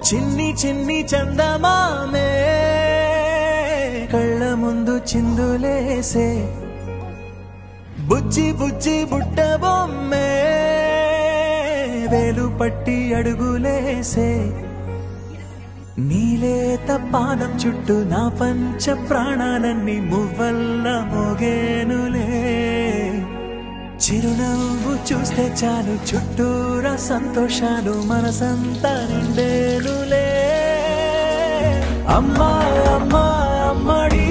చిన్ని చిన్ని చందమామే కళ్ళ ముందు చిందులేసే బుజ్జి బుజ్జి బుట్ట బొమ్మే వేలు పట్టి అడుగులేసే నీలేత పానం చుట్టూ నా పంచ ప్రాణాలన్నీ మువ్వల్ల మోగేనులే చిరునవ్వు చూస్తే చాలు చుట్టూరా సంతోషాలు మనసంతా నిండేనులే అమ్మా అమ్మా అమ్మడి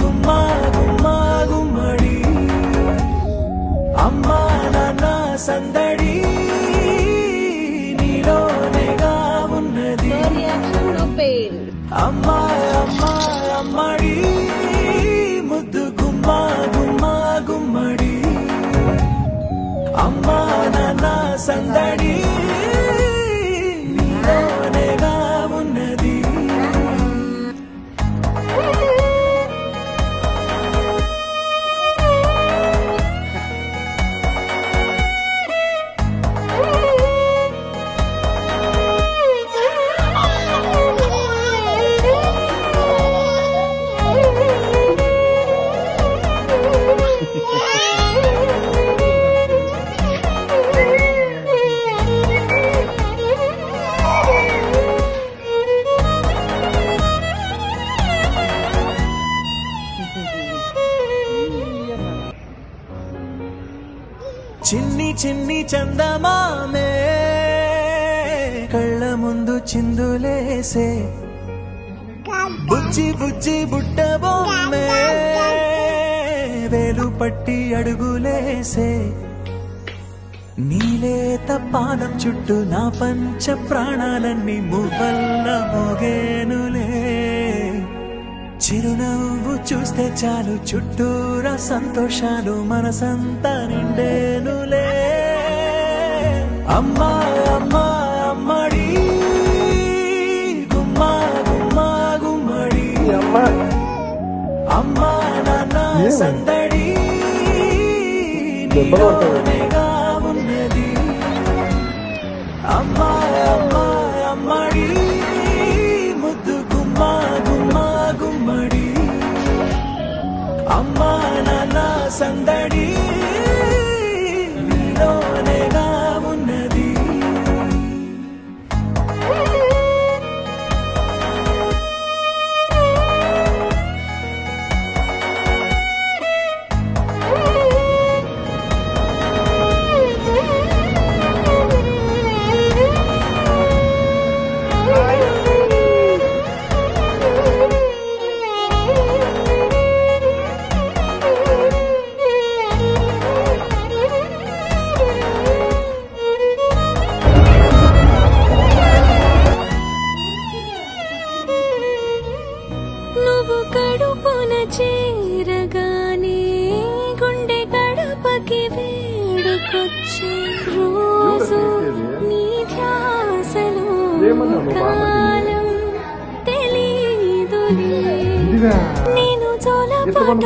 గుమ్మా గుమ్మా గుమ్మడి అమ్మా నాన్న సందడి నీలోనేగా ఉన్నది అమ్మా అమ్మా అమ్మడి ముద్దు గుమ్మా గుమ్మా గుమ్మడి అమ్మా నాన్న సందడి నీలోనేగా ఉన్నది చిన్ని చిన్ని చందమామే కళ్ళ ముందు చిందులేసే బుజ్జి బుజ్జి బుట్ట బొమ్మే వేలు పట్టి అడుగులేసే నీలేత పానం చుట్టూ నా పంచ ప్రాణాలన్నీ మువ్వల్ల మోగేనులే చిరునవ్వు చూస్తే చాలు చుట్టూరా సంతోషాలు మనసంతా నిండేనులే అమ్మా అమ్మా అమ్మడి గుమ్మా గుమ్మా గుమ్మడి అమ్మా నాన్న సందడి నీలోనేగా ఉన్నది అమ్మా అమ్మా అమ్మడి ముద్దు గుమ్మా గుమ్మా గుమ్మడి అమ్మా నాన్న సందడి నీలోనేగా ఉన్నది నువ్వు కడుపున చేరగానే గుండె గడపకి వేడుకొచ్చే రోజు నీ ధ్యాసలో కాలం తెలీదులే నేను జోలపాట